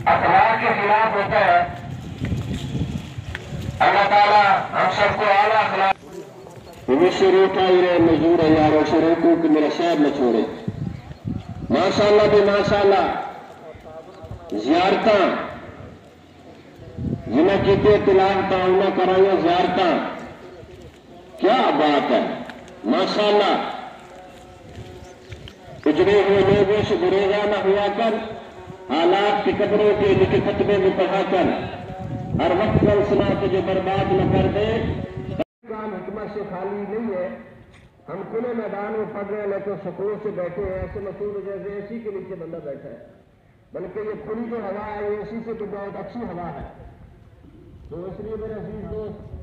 اخلاق کے خلاف ہوتا ہے. اللہ تعالیٰ ہم سب کو اعلیٰ اخلاق. شروع کا مزدور ہے یارو شروع کو کہ میرا شہر نہ چھوڑے. ماشاء اللہ بھی ماشاء اللہ زیارتاں جنہیں کیتے تلاوت انہیں کرائیں زیارتاں کیا بات ہے. ماشاء اللہ اجڑے ہوئے لوگوں سے گریزاں نہ ہوا کر حالات کی قبروں کے لکھے خطبے میں پڑھا کر ہر وقت پر سنا تجھے برباد نہ کر دے. کام حکمت سے خالی نہیں ہے. ہم کھلے میدان میں پڑھ رہے ہیں لیکن سکون سے بیٹھے ہیں. ایسے محسوس جیسے اے سی کے نیچے بندہ بیٹھا ہے. بلکہ یہ کھلی جو ہوا ہے یہ اے سی سے تو بہت اچھی ہوا ہے. تو اس لیے میرے عزیز دوست